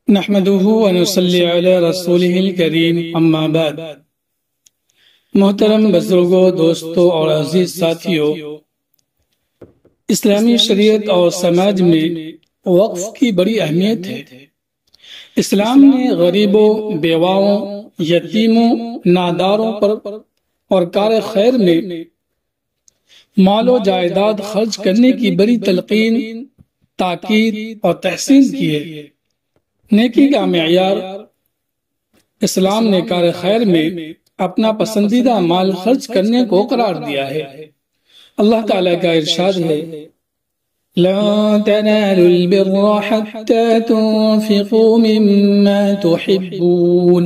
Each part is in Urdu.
نحمده ونصلي على رسوله الكريم اما بعد۔ محترم بزرگوں، دوستوں اور عزیز ساتھیوں، اسلامی شریعت اور سماج میں وقف کی بڑی اہمیت ہے۔ اسلام نے غریبوں، بیواؤں، یتیموں، ناداروں پر اور کار خیر میں مال و جائیداد خرچ کرنے کی بڑی تلقین، تاکید اور تحسین کی ہے۔ نیکی کا معیار اسلام نے کار خیر میں اپنا پسندیدہ مال خرچ کرنے کو قرار دیا ہے۔ اللہ تعالیٰ کا ارشاد ہے، لَن تَنَالُوا الْبِرَّ حَتَّى تُنْفِقُوا مِمَّا تُحِبُّونَ۔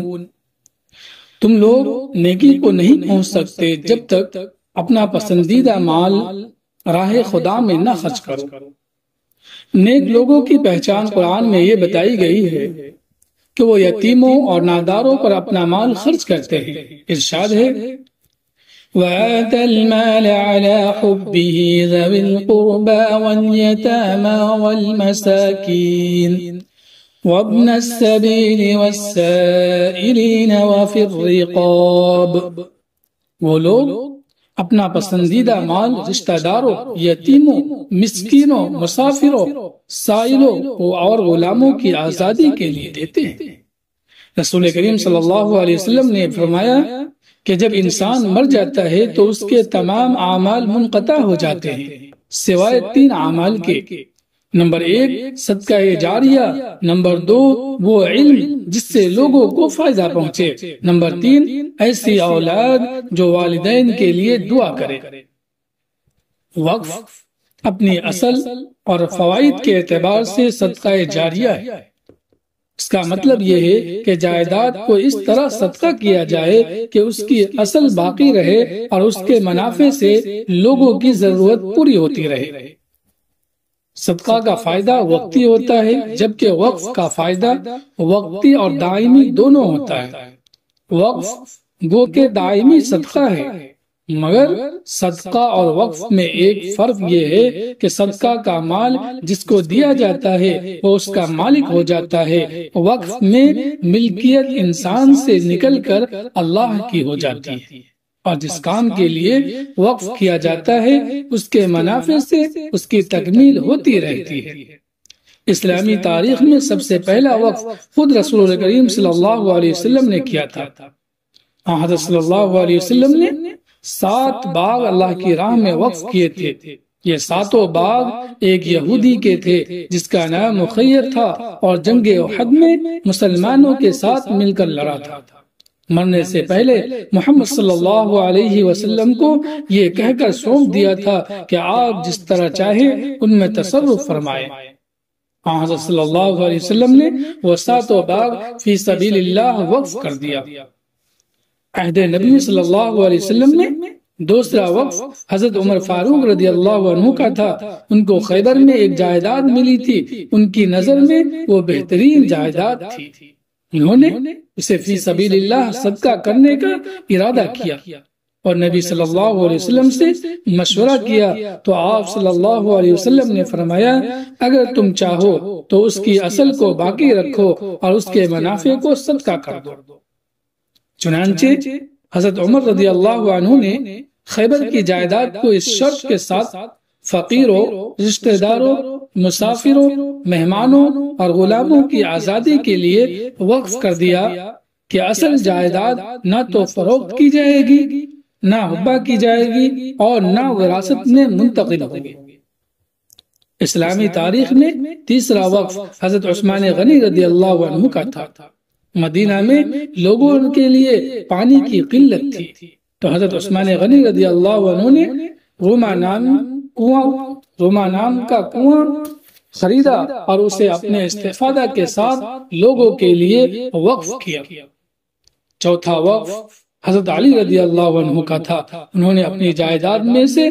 تم لوگ نیکی کو نہیں پہنچ سکتے جب تک اپنا پسندیدہ مال راہ خدا میں نہ خرچ کرو۔ نیک لوگوں کی پہچان قرآن میں یہ بتائی گئی ہے کہ وہ یتیموں اور ناداروں پر اپنا مال خرچ کرتے ہیں۔ ارشاد ہے، وَآتَ الْمَالَ عَلَى حُبِّهِ ذَوِي الْقُرْبَى وَالْيَتَامَى وَالْمَسَاكِينِ وَابْنَ السَّبِيلِ وَالسَّائِلِينَ وَفِي الرِّقَابِ۔ وہ لوگ اپنا پسندیدہ مال رشتہ داروں، یتیموں، مسکینوں، مسافروں، سائلوں اور غلاموں کی آزادی کے لیے دیتے ہیں۔ رسول کریم صلی اللہ علیہ وسلم نے فرمایا کہ جب انسان مر جاتا ہے تو اس کے تمام اعمال منقطع ہو جاتے ہیں سوائے 3 اعمال کے۔ نمبر 1 صدقہ جاریہ، نمبر 2 وہ علم جس سے لوگوں کو فائدہ پہنچے، نمبر 3 ایسی اولاد جو والدین کے لیے دعا کرے۔ وقف اپنی اصل اور فوائد کے اعتبار سے صدقہ جاریہ ہے۔ اس کا مطلب یہ ہے کہ جائیداد کو اس طرح صدقہ کیا جائے کہ اس کی اصل باقی رہے اور اس کے منافع سے لوگوں کی ضرورت پوری ہوتی رہے۔ صدقہ کا فائدہ وقتی ہوتا ہے، جبکہ وقف کا فائدہ وقتی اور دائمی دونوں ہوتا ہے۔ وقف گو کہ دائمی صدقہ ہے، مگر صدقہ اور وقف میں ایک فرق یہ ہے کہ صدقہ کا مال جس کو دیا جاتا ہے وہ اس کا مالک ہو جاتا ہے، وقف میں ملکیت انسان سے نکل کر اللہ کی ہو جاتی ہے، اور جس کام کے لیے وقف کیا جاتا ہے اس کے منافع سے اس کی تکمیل ہوتی رہتی ہے۔ اسلامی تاریخ میں سب سے پہلا وقف خود رسول کریم صلی اللہ علیہ وسلم نے کیا تھا۔ حضرت صلی اللہ علیہ وسلم نے 7 باغ اللہ کی راہ میں وقف کیے تھے۔ یہ 7 باغ ایک یہودی کے تھے جس کا نام مخیر تھا اور جنگ احد میں مسلمانوں کے ساتھ مل کر لڑا تھا۔ مرنے سے پہلے محمد صلی اللہ علیہ وسلم کو یہ کہہ کر سونپ دیا تھا کہ آپ جس طرح چاہیں ان میں تصرف فرمائیں۔ حضرت صلی اللہ علیہ وسلم نے وہ 7 باغ فی سبیل اللہ وقف کر دیا۔ عہد نبی صلی اللہ علیہ وسلم میں دوسرا وقف حضرت عمر فاروق رضی اللہ عنہ کا تھا۔ ان کو خیبر میں ایک جائیداد ملی تھی، ان کی نظر میں وہ بہترین جائیداد تھی۔ انہوں نے اسے فی سبیل اللہ صدقہ کرنے کا ارادہ کیا اور نبی صلی اللہ علیہ وسلم سے مشورہ کیا تو آپ صلی اللہ علیہ وسلم نے فرمایا، اگر تم چاہو تو اس کی اصل کو باقی رکھو اور اس کے منافع کو صدقہ کر دو۔ چنانچہ حضرت عمر رضی اللہ عنہ نے خیبر کی جائیداد کو اس شرط کے ساتھ فقیروں، رشتہ داروں، مسافروں، مہمانوں اور غلاموں کی آزادی کے لیے وقف کر دیا کہ اصل جائیداد نہ تو فروخت کی جائے گی، نہ حبہ کی جائے گی اور نہ وراثت میں منتقل ہوگی۔ اسلامی تاریخ میں تیسرا وقف حضرت عثمان غنی رضی اللہ عنہ کا تھا۔ مدینہ میں لوگوں کے لیے پانی کی قلت تھی تو حضرت عثمان غنی رضی اللہ عنہ نے روما نام کا کنواں خریدا اور اسے اپنے استفادہ کے ساتھ لوگوں کے لیے وقف کیا۔ چوتھا وقف حضرت علی رضی اللہ عنہ کا تھا۔ انہوں نے اپنی جائیداد میں سے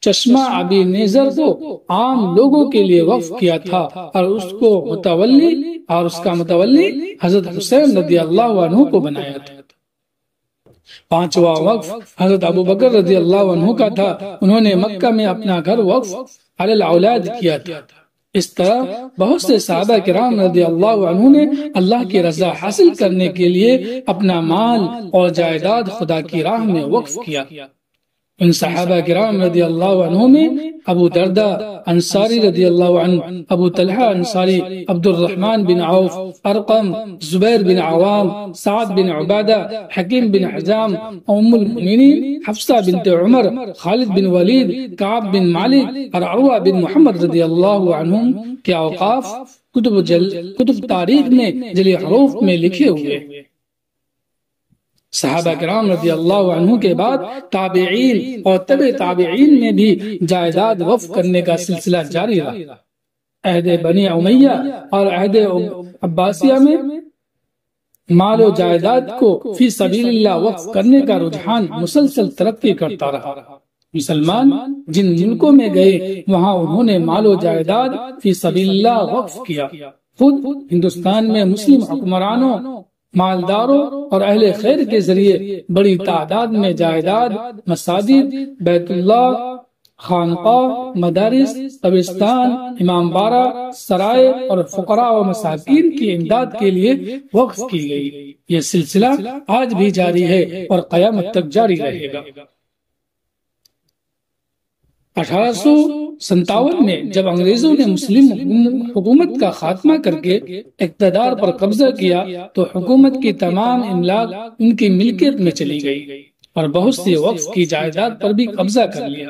چشمہ ابی نیزر کو عام لوگوں کے لیے وقف کیا تھا اور اس کا متولی حضرت حسین رضی اللہ عنہ کو بنایا تھا۔ پانچواں وقف حضرت ابو بکر رضی اللہ عنہ کا تھا۔ انہوں نے مکہ میں اپنا گھر وقف علی الاولاد کیا تھا۔ اس طرح بہت سے صحابہ کرام رضی اللہ عنہ نے اللہ کی رضا حاصل کرنے کے لیے اپنا مال اور جائیداد خدا کی راہ میں وقف کیا۔ ان صحابہ کرام رضی اللہ عنہ میں ابو دردہ انصاری رضی اللہ عنہ، ابو طلحہ انصاری، عبد الرحمن بن عوف، ارقم، زبیر بن عوام، سعد بن عبادہ، حکیم بن حزام، ام المؤمنین حفصہ بنت عمر، خالد بن ولید، کعب بن مالک اور عروہ بن محمد رضی اللہ عنہم کے اوقاف کتب تاریخ میں جلی حروف میں لکھے ہوئے۔ صحابہ کرام رضی اللہ عنہ کے بعد تابعین اور تبع تابعین میں بھی جائیداد وقف کرنے کا سلسلہ جاری رہا۔ عہد بنی امیہ اور عہد عباسیہ میں مال و جائیداد کو فی سبیل اللہ وقف کرنے کا رجحان مسلسل ترقی کرتا رہا۔ مسلمان جن ملکوں میں گئے وہاں انہوں نے مال و جائیداد فی سبیل اللہ وقف کیا۔ خود ہندوستان میں مسلم حکمرانوں، مالداروں اور اہل خیر کے ذریعے بڑی تعداد میں جائیداد، مساجد، بیت اللہ، خانقاہ، مدارس، قبرستان، امام باڑہ، سرائے اور فقراء و مساکین کی امداد کے لیے وقف کی گئی۔ یہ سلسلہ آج بھی جاری ہے اور قیامت تک جاری رہے گا۔ 1857 میں جب انگریزوں نے مسلم حکومت کا خاتمہ کر کے اقتدار پر قبضہ کیا تو حکومت کی تمام املاک ان کی ملکیت میں چلی گئی اور بہت سی وقف کی جائیداد پر بھی قبضہ کر لیا۔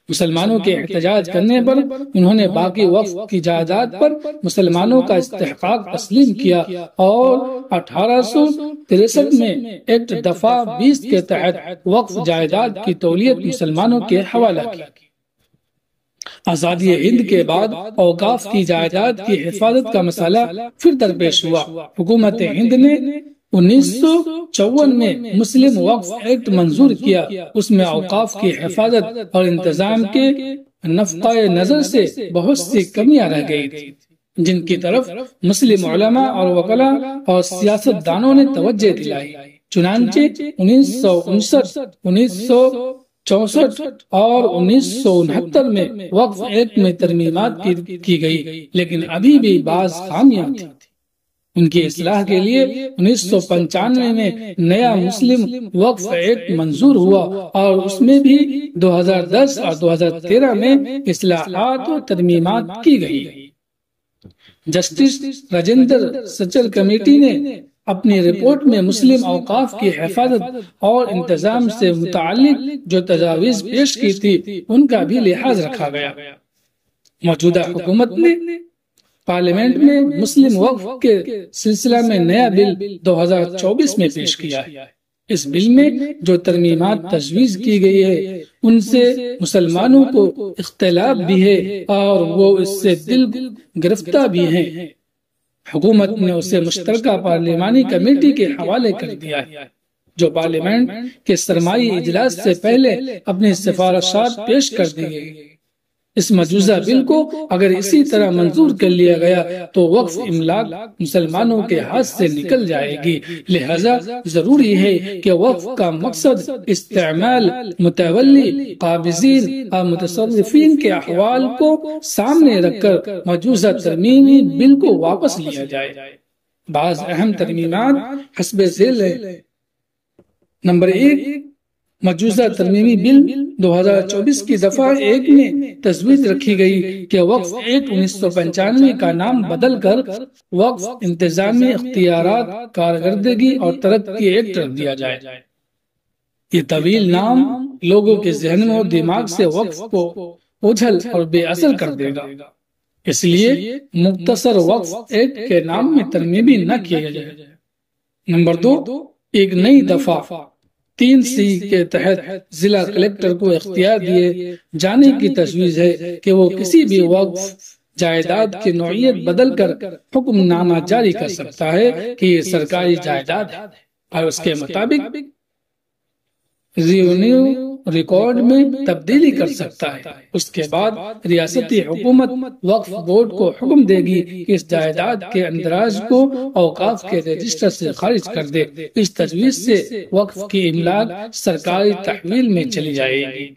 مسلمانوں کے احتجاج کرنے پر انہوں نے باقی وقف کی جائیداد پر مسلمانوں کا استحقاق تسلیم کیا اور 1863 میں ایکٹ دفعہ 20 کے تحت وقف جائیداد کی تولیت مسلمانوں کے حوالہ کی۔ آزادی ہند کے بعد اوقاف کی جائیداد کی حفاظت کا مسئلہ پھر درپیش ہوا۔ حکومت ہند نے 1954 میں مسلم وقف ایکٹ منظور کیا۔ اس میں اوقاف کی حفاظت اور انتظام کے نقطہ نظر سے بہت سی کمیاں رہ گئی تھی جن کی طرف مسلم علماء اور وکلاء اور سیاست دانوں نے توجہ دلائی۔ چنانچہ 1959، 1964 اور 1969 میں وقف ایکٹ میں ترمیمات کی گئی، لیکن ابھی بھی بعض خامیاں تھیں۔ ان کی اصلاح کے لیے 1995 میں نیا مسلم وقف ایکٹ منظور ہوا اور اس میں بھی 2010 اور 2013 میں اصلاحات و ترمیمات کی گئی۔ جسٹس راجندر سچل کمیٹی نے اپنی رپورٹ میں مسلم اوقاف کی حفاظت اور انتظام سے متعلق جو تجاویز پیش کی تھی ان کا بھی لحاظ رکھا گیا۔ موجودہ حکومت نے پارلیمنٹ میں مسلم وقف کے سلسلہ میں نیا بل 2024 میں پیش کیا ہے۔ اس بل میں جو ترمیمات تجویز کی گئی ہے ان سے مسلمانوں کو اختلاف بھی ہے اور وہ اس سے دل گرفتہ بھی ہیں۔ حکومت نے اسے مشترکہ پارلیمانی کمیٹی کے حوالے کر دیا ہے جو پارلیمنٹ کے سرمائی اجلاس سے پہلے اپنی سفارشات پیش کر دی گئی۔ اس مجوزہ بل کو اگر اسی طرح منظور کر لیا گیا تو وقف املاک مسلمانوں کے ہاتھ سے نکل جائے گی، لہذا ضروری ہے کہ وقف کا مقصد استعمال، متولی، قابضین اور متصرفین کے احوال کو سامنے رکھ کر مجوزہ ترمیمی بل کو واپس لیا جائے۔ بعض اہم ترمیمات حسب ذیل ہیں۔ نمبر 1، مجوزہ ترمیمی بل 2024 کی دفعہ 1 میں تجویز رکھی گئی کہ وقف ایکٹ 1995 کا نام بدل کر وقف انتظامی اختیارات، کارکردگی اور ترقی ایکٹ رکھ دیا جائے۔ یہ طویل نام لوگوں کے ذہن اور دماغ سے وقف کو اوجھل اور بے اثر کر دے گا، اس لیے مختصر وقف ایکٹ کے نام میں ترمیمی نہ کیا جائے۔ نمبر 2، ایک نئی دفعہ 3C کے تحت ضلع کلیکٹر کو اختیار دیے جانے کی تجویز ہے کہ وہ کسی بھی وقف جائیداد کی نوعیت بدل کر حکم نامہ جاری کر سکتا ہے کہ یہ سرکاری جائیداد ہے اور اس کے مطابق ریونیو ریکارڈ میں تبدیلی کر سکتا ہے۔ اس کے بعد ریاستی حکومت وقف بورڈ کو حکم دے گی کہ اس جائیداد کے اندراج کو اوقاف کے رجسٹر سے خارج کر دے۔ اس تجویز سے وقف کی املاک سرکاری تحویل میں چلی جائے گی۔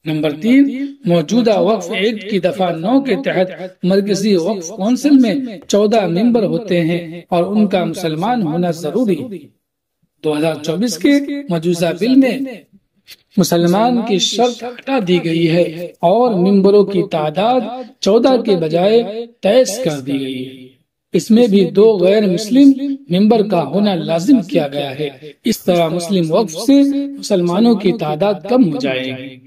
نمبر 3، موجودہ وقف ایکٹ کی دفعہ 9 کے تحت مرکزی وقف کونسل میں 14 ممبر ہوتے ہیں اور ان کا مسلمان ہونا ضروری ہے۔ 2024 کے مجوزہ بل میں مسلمان کی شرط ہٹا دی گئی ہے اور ممبروں کی تعداد 14 کے بجائے 23 کر دی گئی ہے۔ اس میں بھی 2 غیر مسلم ممبر کا ہونا لازم کیا گیا ہے۔ اس طرح مسلم وقف سے مسلمانوں کی تعداد کم ہو جائے گی۔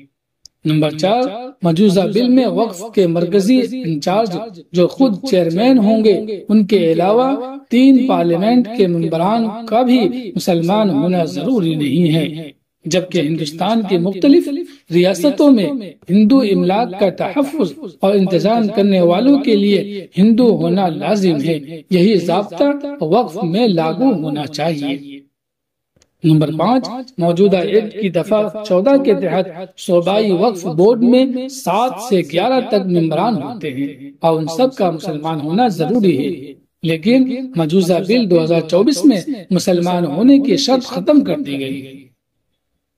نمبر 4، مجوزہ بل میں وقف کے مرکزی انچارج جو خود چیئرمین ہوں گے، ان کے علاوہ 3 پارلیمنٹ کے ممبران کا بھی مسلمان ہونا ضروری نہیں ہے، جبکہ ہندوستان کی مختلف ریاستوں میں ہندو املاک کا تحفظ اور انتظام کرنے والوں کے لیے ہندو ہونا لازم ہے۔ یہی ضابطہ وقف میں لاگو ہونا چاہیے۔ نمبر 5، موجودہ ایکٹ کی دفعہ 14 کے تحت صوبائی وقف بورڈ میں 7 سے 11 تک ممبران ہوتے ہیں اور ان سب کا مسلمان ہونا ضروری ہے، لیکن مجوزہ بل 2024 میں مسلمان ہونے کی شرط ختم کر دی گئی۔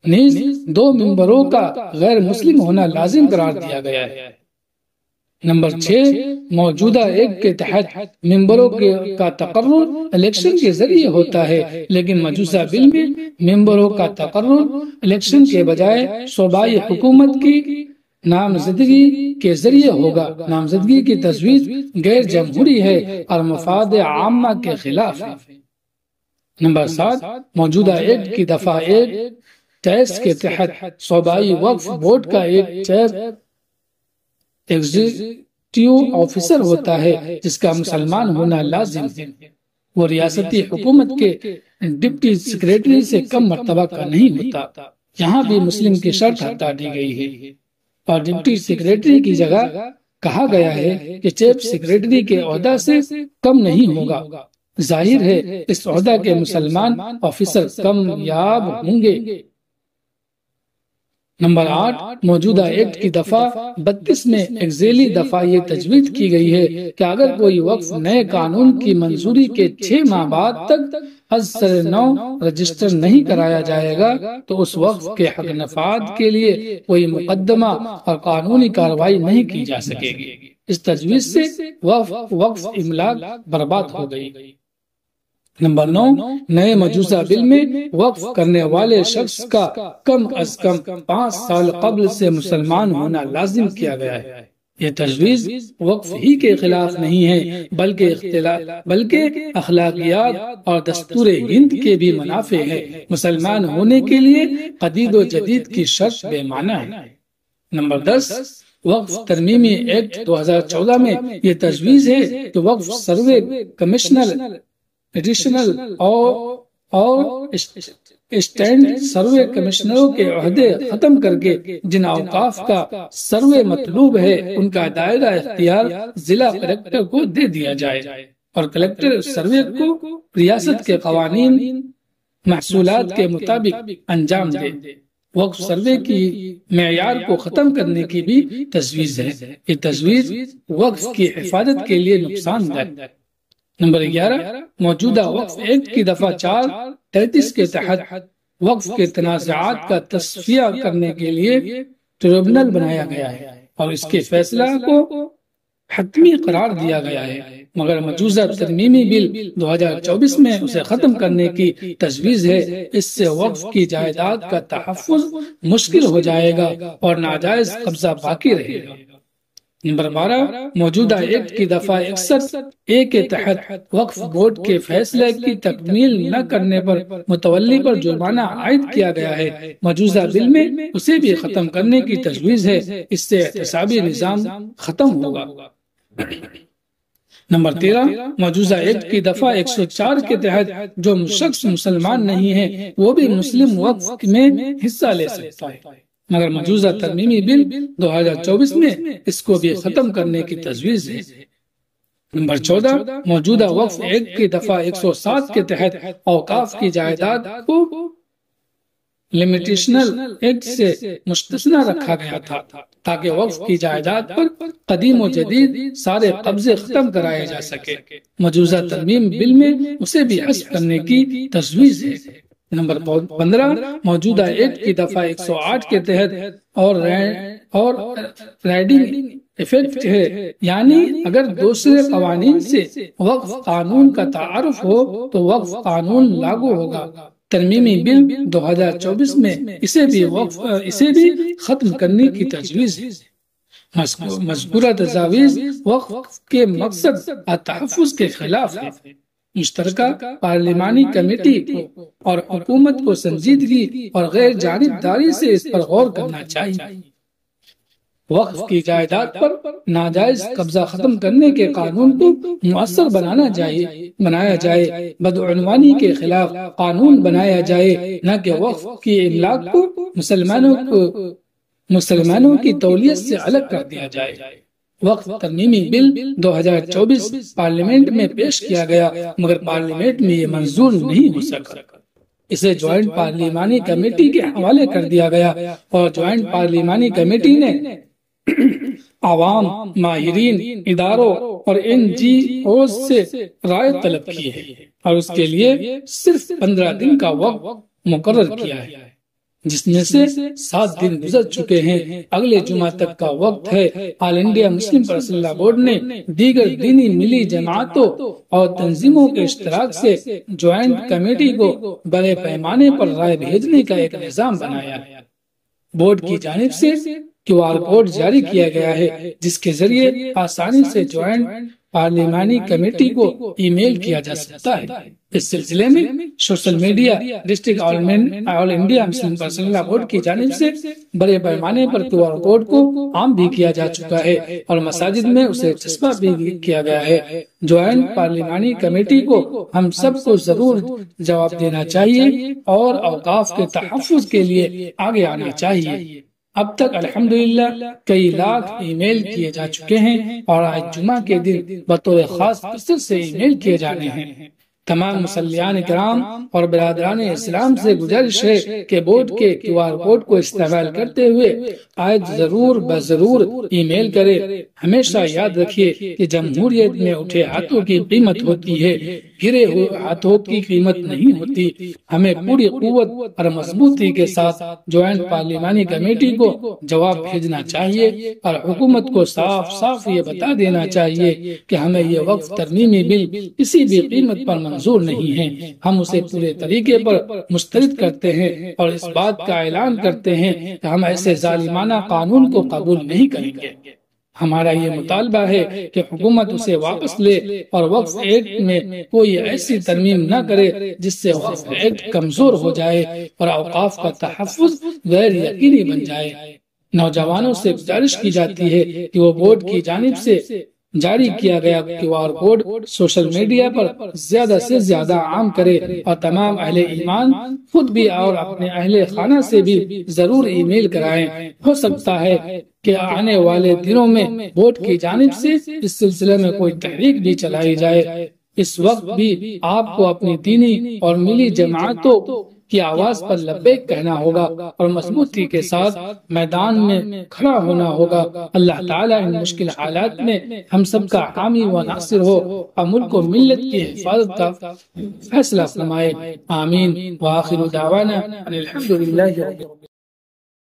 نیز 2 ممبروں کا غیر مسلم ہونا لازم قرار دیا گیا ہے۔ نمبر 6، موجودہ ایکٹ کے تحت ممبروں کا تقرر الیکشن کے ذریعے ہوتا ہے، لیکن مجوزہ بل میں ممبروں کا تقرر الیکشن کے بجائے صوبائی حکومت کی نامزدگی کے ذریعے ہوگا۔ نامزدگی کی تجویز غیر جمہوری ہے اور مفاد عامہ کے خلاف ہے۔ نمبر 7، موجودہ ایکٹ کی دفعہ 23 کے تحت صوبائی وقف بورڈ کا ایک چیئر ایگزیکٹیو آفیسر ہوتا ہے جس کا مسلمان ہونا لازم ہے۔ وہ ریاستی حکومت کے ڈپٹی سیکریٹری سے کم مرتبہ کا نہیں ہوتا۔ یہاں بھی مسلم کی شرط ہٹا دی گئی ہے اور ڈپٹی سیکریٹری کی جگہ کہا گیا ہے کہ چیف سیکریٹری کے عہدہ سے کم نہیں ہوگا۔ ظاہر ہے اس عہدہ کے مسلمان آفیسر کم یاب ہوں گے۔ نمبر 8، موجودہ ایکٹ کی دفعہ 32 میں ایک ذیلی دفعہ یہ تجویز کی گئی ہے کہ اگر کوئی وقف نئے قانون کی منظوری کے 6 ماہ بعد تک از سر نو رجسٹر نہیں کرایا جائے گا تو اس وقف کے حق نفاذ کے لیے کوئی مقدمہ اور قانونی کارروائی نہیں کی جا سکے گی۔ اس تجویز سے وقف املاک برباد ہو گئی۔ نمبر 9، نئے مجوزہ بل میں وقف کرنے والے شخص کا کم از کم 5 سال قبل سے مسلمان ہونا لازم کیا گیا ہے۔ یہ تجویز وقف ہی کے خلاف نہیں ہے بلکہ اخلاقیات اور دستور ہند کے بھی منافع ہے۔ مسلمان ہونے کے لیے قدید و جدید کی شرط بے معنی ہے۔ نمبر 10، وقف ترمیمی ایکٹ 2014 میں یہ تجویز ہے کہ وقف سروے کمشنر ایڈیشنل اور اسٹینڈ سروے کمشنروں کے عہدے ختم کر کے جن اوقاف کا سروے مطلوب ہے ان کا دائرہ اختیار ضلع کلکٹر کو دے دیا جائے اور کلکٹر سروے کو ریاست کے قوانین محصولات کے مطابق انجام دے۔ وقف سروے کی معیار کو ختم کرنے کی بھی تجویز ہے۔ یہ تجویز وقف کی حفاظت کے لیے نقصان دہ ہے۔ نمبر 11، موجودہ وقف ایکٹ کی دفعہ 433 کے تحت وقف کے تنازعات کا تصفیہ کرنے کے لیے ٹریبونل بنایا گیا ہے اور اس کے فیصلہ کو حتمی قرار دیا گیا ہے، مگر موجودہ ترمیمی بل 2024 میں اسے ختم کرنے کی تجویز ہے۔ اس سے وقف کی جائیداد کا تحفظ مشکل ہو جائے گا اور ناجائز قبضہ باقی رہے گا۔ نمبر 12، موجودہ ایکٹ کی دفعہ 61A کے تحت وقف بورڈ کے فیصلے کی تکمیل نہ کرنے پر متولی پر جرمانہ عائد کیا گیا ہے۔ موجودہ بل میں اسے بھی ختم کرنے کی تجویز ہے۔ اس سے احتسابی نظام ختم ہوگا۔ نمبر 13، موجودہ ایکٹ کی دفعہ 104 کے تحت جو شخص مسلمان نہیں ہے وہ بھی مسلم وقف میں حصہ لے سکتا ہے، مگر موجودہ ترمیمی بل 2024 میں اس کو بھی ختم کرنے کی تجویز ہے۔ نمبر 14، موجودہ وقف ایکٹ کی دفعہ 107 کے تحت اوقاف کی جائیداد کو لمیٹیشنل ایکٹ سے مستثنی رکھا گیا تھا تاکہ وقف کی جائیداد پر قدیم و جدید سارے قبضے ختم کرائے جا سکے۔ موجودہ ترمیم بل میں اسے بھی حذف کرنے کی تجویز ہے۔ نمبر 15 موجودہ ایکٹ کی دفعہ 108 کے تحت اور رائڈنگ ایفیکٹ ہے، یعنی اگر دوسرے قوانین سے وقف قانون کا تعارف ہو تو وقف قانون لاگو ہوگا۔ ترمیمی بل 2024 میں اسے بھی ختم کرنے کی تجویز ہے۔ مذکورہ تجاویز وقف کے مقصد اور تحفظ کے خلاف ہے۔ مشترکہ پارلیمانی کمیٹی کو اور حکومت کو سنجیدگی اور غیر جانبداری سے اس پر غور کرنا چاہیے۔ وقف کی جائیداد پر ناجائز قبضہ ختم کرنے کے قانون کو مؤثر بنایا جائے، بدعنوانی کے خلاف قانون بنایا جائے، نہ کہ وقف کی املاک کو مسلمانوں کی تولیت سے الگ کر دیا جائے۔ وقف ترمیمی بل 2024 پارلیمنٹ میں پیش کیا گیا، مگر پارلیمنٹ میں یہ منظور نہیں ہو سکا۔ اسے جوائنٹ پارلیمانی کمیٹی کے حوالے کر دیا گیا اور جوائنٹ پارلیمانی کمیٹی نے عوام، ماہرین، اداروں اور NGOs سے رائے طلب کی ہے اور اس کے لیے صرف 15 دن کا وقت مقرر کیا ہے، جس میں سے 7 دن گزر چکے ہیں۔ اگلے جمعہ تک کا وقت ہے۔ آل انڈیا مسلم پرسنل لا بورڈ نے دیگر دینی ملی جماعتوں اور تنظیموں کے اشتراک سے جوائنٹ کمیٹی کو بڑے پیمانے پر رائے بھیجنے کا ایک نظام بنایا ہے۔ بورڈ کی جانب سے QR کوڈ جاری کیا گیا ہے، جس کے ذریعے آسانی سے جوائنٹ پارلیمانی کمیٹی کو ای میل کیا جا سکتا ہے۔ اس سلسلے میں سوشل میڈیا ڈسٹرکٹ آل انڈیا مسلم پرسنل لا بورڈ کی جانب سے بڑے پیمانے پر QR کوڈ کو عام بھی کیا جا چکا ہے اور مساجد میں اسے چسپاں بھی کیا گیا ہے۔ جوائنٹ پارلیمانی کمیٹی کو ہم سب کو ضرور جواب دینا چاہیے اور اوقاف کے تحفظ کے لیے آگے آنا چاہیے۔ اب تک الحمدللہ کئی لاکھ ای میل کیے جا چکے ہیں اور آج جمعہ کے دن بطور خاص کثرت سے ای میل کیے جانے ہیں۔ تمام مسلیان کرام اور برادران اسلام سے گزارش ہے کہ بورڈ کے QR کوڈ کو استعمال کرتے ہوئے آج ضرور ای میل کرے۔ ہمیشہ یاد رکھیے کہ جمہوریت میں اٹھے ہاتھوں کی قیمت ہوتی ہے، گرے ہوئے ہاتھوں کی قیمت نہیں ہوتی۔ ہمیں پوری قوت اور مضبوطی کے ساتھ جوائنٹ پارلیمانی کمیٹی کو جواب بھیجنا چاہیے اور حکومت کو صاف یہ بتا دینا چاہیے کہ ہمیں یہ وقف ترمیمی بل کسی بھی قیمت پر منظور نہیں ہے۔ ہم اسے پورے طریقے پر مسترد کرتے ہیں اور اس بات کا اعلان کرتے ہیں کہ ہم ایسے ظالمانہ قانون کو قبول نہیں کریں گے۔ ہمارا یہ مطالبہ ہے کہ حکومت اسے واپس لے اور وقف ایکٹ میں کوئی ایسی ترمیم نہ کرے جس سے وقف ایکٹ کمزور ہو جائے اور اوقاف کا تحفظ غیر یقینی بن جائے۔ نوجوانوں سے گزارش کی جاتی ہے کہ وہ بورڈ کی جانب سے جاری کیا گیا QR کوڈ سوشل میڈیا پر زیادہ سے زیادہ عام کرے اور تمام اہل ایمان خود بھی اور اپنے اہل خانہ سے بھی ضرور ای میل کرائیں۔ ہو سکتا ہے کہ آنے والے دنوں میں بورڈ کی جانب سے اس سلسلے میں کوئی تحریک بھی چلائی جائے۔ اس وقت بھی آپ کو اپنی دینی اور ملی جماعتوں کی آواز پر لبیک کہنا ہوگا اور مضبوطی کے ساتھ میدان میں کھڑا ہونا ہوگا۔ اللہ تعالیٰ ان مشکل حالات میں ہم سب کا حامی و ناصر ہو اور ملک و ملت کی حفاظت کا فیصلہ فرمائے۔ آمین۔ وآخر دعوانا ان الحمدللہ۔